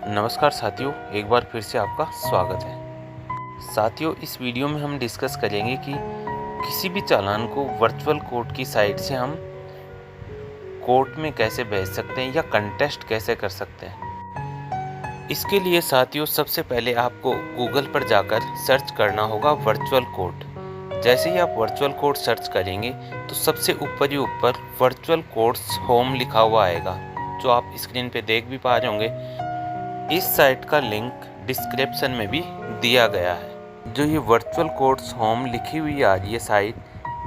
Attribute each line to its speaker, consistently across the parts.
Speaker 1: नमस्कार साथियों, एक बार फिर से आपका स्वागत है। साथियों, इस वीडियो में हम डिस्कस करेंगे कि किसी भी चालान को वर्चुअल कोर्ट की साइट से हम कोर्ट में कैसे भेज सकते हैं या कंटेस्ट कैसे कर सकते हैं। इसके लिए साथियों सबसे पहले आपको गूगल पर जाकर सर्च करना होगा वर्चुअल कोर्ट। जैसे ही आप वर्चुअल कोर्ट सर्च करेंगे तो सबसे ऊपर ही ऊपर वर्चुअल कोर्ट्स होम लिखा हुआ आएगा, जो आप स्क्रीन पे देख भी पा रहे होंगे। इस साइट का लिंक डिस्क्रिप्शन में भी दिया गया है। जो ये वर्चुअल कोर्ट्स होम लिखी हुई आ रही है साइट,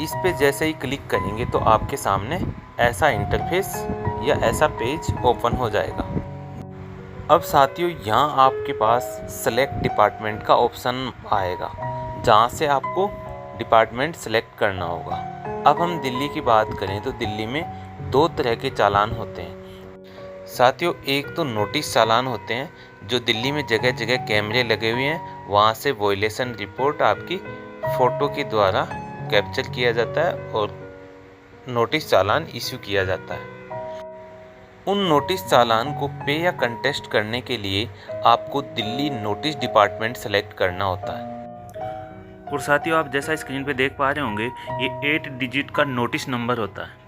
Speaker 1: इस पे जैसे ही क्लिक करेंगे तो आपके सामने ऐसा इंटरफेस या ऐसा पेज ओपन हो जाएगा। अब साथियों यहाँ आपके पास सेलेक्ट डिपार्टमेंट का ऑप्शन आएगा, जहाँ से आपको डिपार्टमेंट सेलेक्ट करना होगा। अब हम दिल्ली की बात करें तो दिल्ली में दो तरह के चालान होते हैं साथियों। एक तो नोटिस चालान होते हैं, जो दिल्ली में जगह जगह कैमरे लगे हुए हैं, वहाँ से वॉयलेशन रिपोर्ट आपकी फ़ोटो के द्वारा कैप्चर किया जाता है और नोटिस चालान इश्यू किया जाता है। उन नोटिस चालान को पे या कंटेस्ट करने के लिए आपको दिल्ली नोटिस डिपार्टमेंट सेलेक्ट करना होता है। और साथियों आप जैसा स्क्रीन पे देख पा रहे होंगे, ये 8 डिजिट का नोटिस नंबर होता है।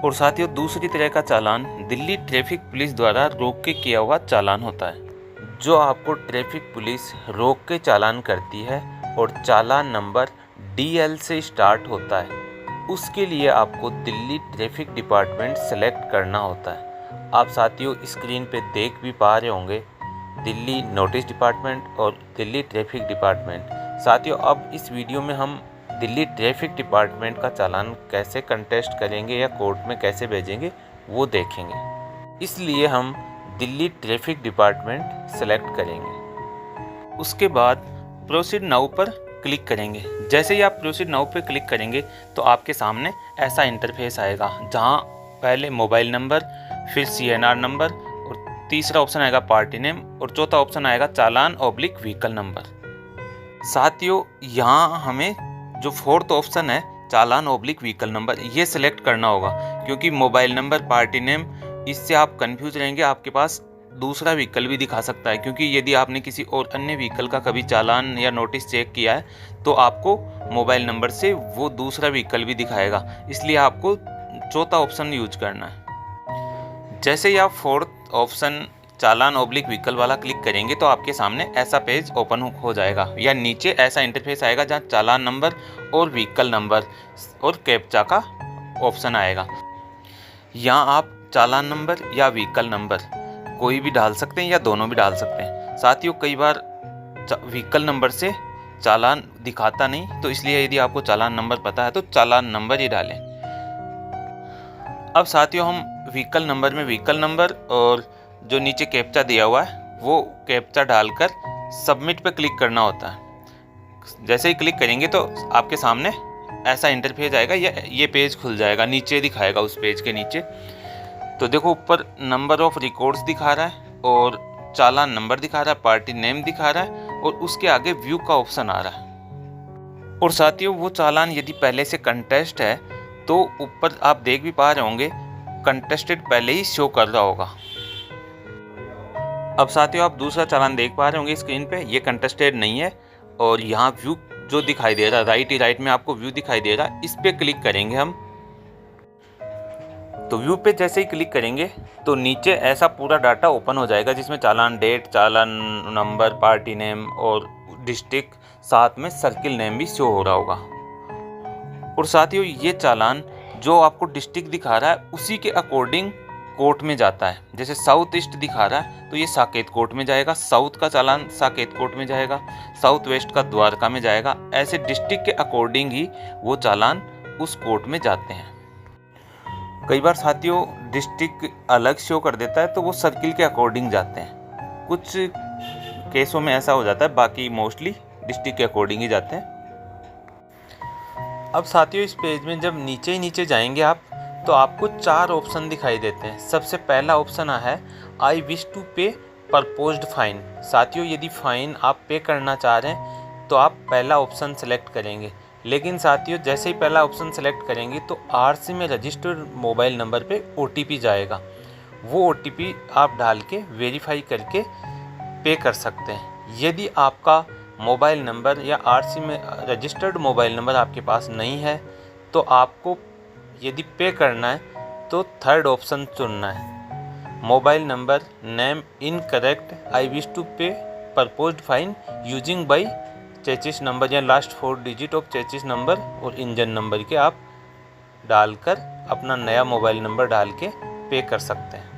Speaker 1: और साथियों दूसरी तरह का चालान दिल्ली ट्रैफिक पुलिस द्वारा रोक के किया हुआ चालान होता है, जो आपको ट्रैफिक पुलिस रोक के चालान करती है और चालान नंबर DL से स्टार्ट होता है। उसके लिए आपको दिल्ली ट्रैफिक डिपार्टमेंट सेलेक्ट करना होता है। आप साथियों स्क्रीन पे देख भी पा रहे होंगे दिल्ली नोटिस डिपार्टमेंट और दिल्ली ट्रैफिक डिपार्टमेंट। साथियों अब इस वीडियो में हम दिल्ली ट्रैफिक डिपार्टमेंट का चालान कैसे कंटेस्ट करेंगे या कोर्ट में कैसे भेजेंगे वो देखेंगे। इसलिए हम दिल्ली ट्रैफिक डिपार्टमेंट सेलेक्ट करेंगे। उसके बाद प्रोसीड नाउ पर क्लिक करेंगे। जैसे ही आप प्रोसीड नाउ पर क्लिक करेंगे तो आपके सामने ऐसा इंटरफेस आएगा, जहां पहले मोबाइल नंबर, फिर CNR नंबर और तीसरा ऑप्शन आएगा पार्टी नेम और चौथा ऑप्शन आएगा चालान/व्हीकल नंबर। साथियों यहाँ हमें जो फोर्थ ऑप्शन है चालान/व्हीकल नंबर, ये सिलेक्ट करना होगा, क्योंकि मोबाइल नंबर, पार्टी नेम, इससे आप कंफ्यूज रहेंगे। आपके पास दूसरा व्हीकल भी दिखा सकता है, क्योंकि यदि आपने किसी और अन्य व्हीकल का कभी चालान या नोटिस चेक किया है तो आपको मोबाइल नंबर से वो दूसरा व्हीकल भी दिखाएगा। इसलिए आपको चौथा ऑप्शन यूज करना है। जैसे ही आप फोर्थ ऑप्शन चालान/व्हीकल वाला क्लिक करेंगे तो आपके सामने ऐसा पेज ओपन हो जाएगा, या नीचे ऐसा इंटरफेस आएगा जहां चालान नंबर और व्हीकल नंबर और कैप्चा का ऑप्शन आएगा। यहाँ आप चालान नंबर या व्हीकल नंबर कोई भी डाल सकते हैं या दोनों भी डाल सकते हैं। साथियों कई बार व्हीकल नंबर से चालान दिखाता नहीं, तो इसलिए यदि आपको चालान नंबर पता है तो चालान नंबर ही डालें। अब साथियों हम व्हीकल नंबर में व्हीकल नंबर और जो नीचे कैप्चा दिया हुआ है वो कैप्चा डालकर सबमिट पे क्लिक करना होता है। जैसे ही क्लिक करेंगे तो आपके सामने ऐसा इंटरफेस आएगा, ये पेज खुल जाएगा, नीचे दिखाएगा। उस पेज के नीचे तो देखो ऊपर नंबर ऑफ रिकॉर्ड्स दिखा रहा है और चालान नंबर दिखा रहा है, पार्टी नेम दिखा रहा है और उसके आगे व्यू का ऑप्शन आ रहा है। और साथियों वो चालान यदि पहले से कंटेस्ट है तो ऊपर आप देख भी पा रहे होंगे कंटेस्टेड पहले ही शो कर रहा होगा। अब साथियों आप दूसरा चालान देख पा रहे होंगे स्क्रीन पे, ये कंटेस्टेड नहीं है और यहाँ व्यू जो दिखाई दे रहा है, राइट ही राइट में आपको व्यू दिखाई दे रहा है, इस पे क्लिक करेंगे हम। तो व्यू पे जैसे ही क्लिक करेंगे तो नीचे ऐसा पूरा डाटा ओपन हो जाएगा, जिसमें चालान डेट, चालान नंबर, पार्टी नेम और डिस्ट्रिक्ट, साथ में सर्किल नेम भी शो हो रहा होगा। और साथियों ये चालान जो आपको डिस्ट्रिक्ट दिखा रहा है उसी के अकॉर्डिंग कोर्ट में जाता है। जैसे साउथ ईस्ट दिखा रहा है तो ये साकेत कोर्ट में जाएगा, साउथ का चालान साकेत कोर्ट में जाएगा, साउथ वेस्ट का द्वारका में जाएगा। ऐसे डिस्ट्रिक्ट के अकॉर्डिंग ही वो चालान उस कोर्ट में जाते हैं। कई बार साथियों डिस्ट्रिक्ट अलग शो कर देता है तो वो सर्किल के अकॉर्डिंग जाते हैं। कुछ केसों में ऐसा हो जाता है, बाकी मोस्टली डिस्ट्रिक्ट के अकॉर्डिंग ही जाते हैं। अब साथियों इस पेज में जब नीचे ही नीचे जाएंगे आप तो आपको 4 ऑप्शन दिखाई देते हैं। सबसे पहला ऑप्शन है I wish to pay proposed fine. साथियों यदि फाइन आप पे करना चाह रहे हैं तो आप पहला ऑप्शन सेलेक्ट करेंगे, लेकिन साथियों जैसे ही पहला ऑप्शन सेलेक्ट करेंगे तो RC में रजिस्टर्ड मोबाइल नंबर पे OTP जाएगा वो OTP आप डाल के वेरीफाई करके पे कर सकते हैं। यदि आपका मोबाइल नंबर या RC में रजिस्टर्ड मोबाइल नंबर आपके पास नहीं है तो आपको यदि पे करना है तो थर्ड ऑप्शन चुनना है, mobile number name incorrect, I wish to pay proposed fine using by chassis number या last 4 digit of chassis number और इंजन नंबर के आप डालकर अपना नया मोबाइल नंबर डाल के पे कर सकते हैं।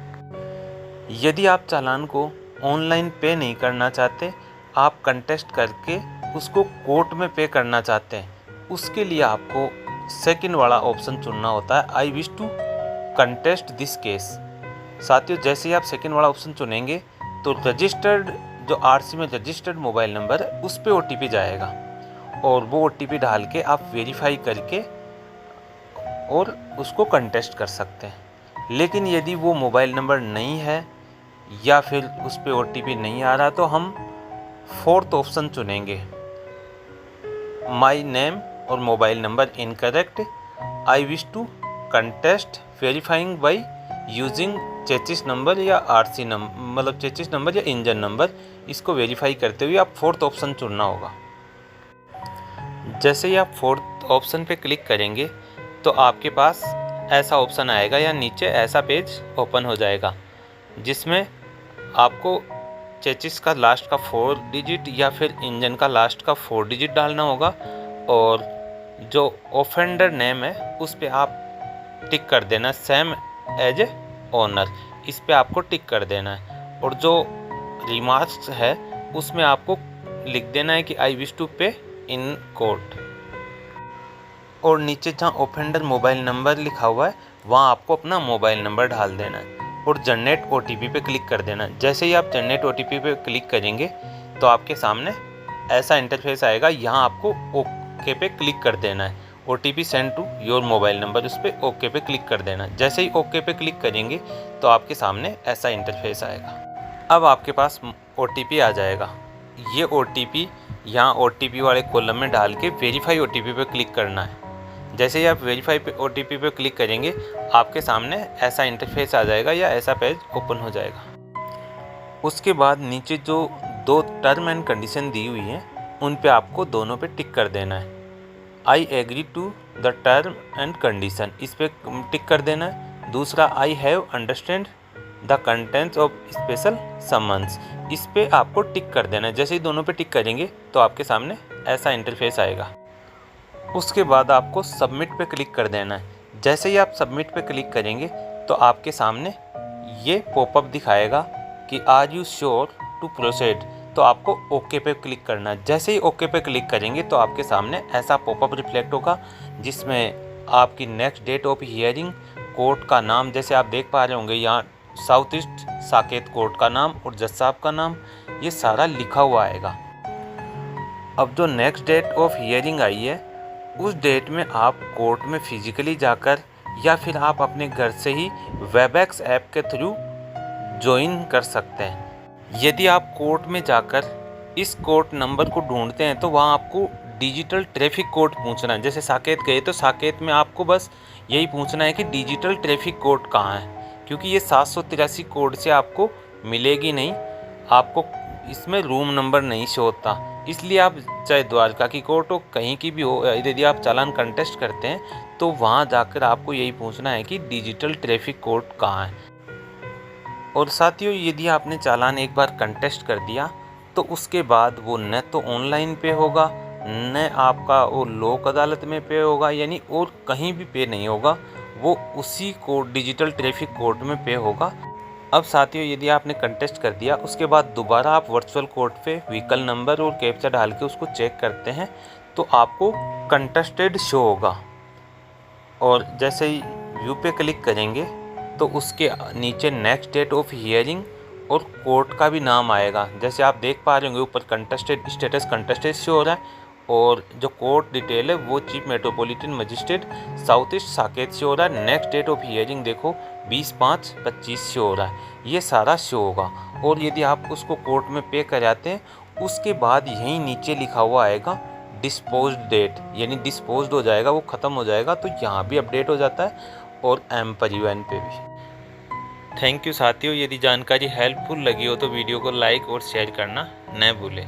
Speaker 1: यदि आप चालान को ऑनलाइन पे नहीं करना चाहते, आप कंटेस्ट करके उसको कोर्ट में पे करना चाहते हैं, उसके लिए आपको सेकंड वाला ऑप्शन चुनना होता है, I wish to contest this case. साथियों, जैसे ही आप सेकंड वाला ऑप्शन चुनेंगे तो रजिस्टर्ड जो RC में रजिस्टर्ड मोबाइल नंबर है उस पर OTP जाएगा और वो OTP डाल के आप वेरीफाई करके और उसको कंटेस्ट कर सकते हैं। लेकिन यदि वो मोबाइल नंबर नहीं है या फिर उस पर OTP नहीं आ रहा तो हम फोर्थ ऑप्शन चुनेंगे, माई नेम और mobile number incorrect, I wish to contest verifying by using chassis number या RC नंबर, मतलब चेसिस नंबर या इंजन नंबर, इसको वेरीफाई करते हुए आप फोर्थ ऑप्शन चुनना होगा। जैसे ही आप फोर्थ ऑप्शन पे क्लिक करेंगे तो आपके पास ऐसा ऑप्शन आएगा या नीचे ऐसा पेज ओपन हो जाएगा जिसमें आपको चेसिस का लास्ट का 4 डिजिट या फिर इंजन का लास्ट का 4 डिजिट डालना होगा और जो ऑफेंडर नेम है उस पर आप टिक कर देना, सेम एज ए ओनर, इस पे आपको टिक कर देना है। और जो रिमार्क्स है उसमें आपको लिख देना है कि आई विश टू पे इन कोर्ट, और नीचे जहाँ ऑफेंडर मोबाइल नंबर लिखा हुआ है वहाँ आपको अपना मोबाइल नंबर डाल देना है और जनरेट OTP पे क्लिक कर देना। जैसे ही आप जनरेट OTP पे क्लिक करेंगे तो आपके सामने ऐसा इंटरफेस आएगा, यहाँ आपको ओके पे क्लिक कर देना है, OTP send to your mobile number, उस पर ओके पे क्लिक कर देना। जैसे ही ओके पे क्लिक करेंगे तो आपके सामने ऐसा इंटरफेस आएगा। अब आपके पास OTP आ जाएगा, ये OTP यहाँ OTP वाले कॉलम में डाल के वेरीफाई OTP पे क्लिक करना है। जैसे ही आप वेरीफाई OTP पे क्लिक करेंगे आपके सामने ऐसा इंटरफेस आ जाएगा या ऐसा पेज ओपन हो जाएगा। उसके बाद नीचे जो 2 टर्म एंड कंडीशन दी हुई हैं उन पे आपको दोनों पे टिक कर देना है, I agree to the term and condition, इस पे टिक कर देना है। दूसरा, I have understand the contents of special summons, इस पे आपको टिक कर देना है। जैसे ही दोनों पे टिक करेंगे तो आपके सामने ऐसा इंटरफेस आएगा। उसके बाद आपको सबमिट पे क्लिक कर देना है। जैसे ही आप सबमिट पे क्लिक करेंगे तो आपके सामने ये पॉपअप दिखाएगा कि are you sure to proceed, तो आपको ओके पे क्लिक करना है। जैसे ही ओके पे क्लिक करेंगे तो आपके सामने ऐसा पॉपअप रिफ्लेक्ट होगा जिसमें आपकी next date of hearing, court का नाम, जैसे आप देख पा रहे होंगे यहाँ साउथ ईस्ट साकेत कोर्ट का नाम और जज साहब का नाम, ये सारा लिखा हुआ आएगा। अब जो नेक्स्ट डेट ऑफ हियरिंग आई है उस डेट में आप कोर्ट में फिजिकली जाकर या फिर आप अपने घर से ही वेबएक्स ऐप के थ्रू ज्वाइन कर सकते हैं। यदि आप कोर्ट में जाकर इस कोर्ट नंबर को ढूंढते हैं तो वहाँ आपको डिजिटल ट्रैफिक कोड पूछना है। जैसे साकेत गए तो साकेत में आपको बस यही पूछना है कि डिजिटल ट्रैफिक कोड कहाँ है, क्योंकि ये 783 कोड से आपको मिलेगी नहीं, आपको इसमें रूम नंबर नहीं शो होता। इसलिए आप चाहे द्वारका की कोर्ट हो, कहीं की भी हो, यदि आप चालान कंटेस्ट करते हैं तो वहाँ जाकर आपको यही पूछना है कि डिजिटल ट्रैफिक कोड कहाँ है। और साथियों, यदि आपने चालान एक बार कंटेस्ट कर दिया तो उसके बाद वो न तो ऑनलाइन पे होगा, न आपका वो लोक अदालत में पे होगा, यानी और कहीं भी पे नहीं होगा, वो उसी कोर्ट डिजिटल ट्रैफिक कोर्ट में पे होगा। अब साथियों, यदि आपने कंटेस्ट कर दिया उसके बाद दोबारा आप वर्चुअल कोर्ट पे व्हीकल नंबर और कैप्चा डाल के उसको चेक करते हैं तो आपको कंटेस्टेड शो होगा। और जैसे ही व्यू पे क्लिक करेंगे तो उसके नीचे नेक्स्ट डेट ऑफ हियरिंग और कोर्ट का भी नाम आएगा। जैसे आप देख पा रहे होंगे ऊपर कंटेस्टेड स्टेटस कंटेस्टेड शो हो रहा है और जो कोर्ट डिटेल है वो chief metropolitan magistrate south east Saket show हो रहा है। नेक्स्ट डेट ऑफ हियरिंग देखो 20/5/25 शो हो रहा है, ये सारा शो होगा। और यदि आप उसको कोर्ट में पे कराते हैं उसके बाद यहीं नीचे लिखा हुआ आएगा डिस्पोज्ड डेट, यानी डिस्पोज्ड हो जाएगा, वो ख़त्म हो जाएगा, तो यहाँ भी अपडेट हो जाता है और एम परिवहन पे भी। थैंक यू साथियों, यदि जानकारी हेल्पफुल लगी हो तो वीडियो को लाइक और शेयर करना न भूलें।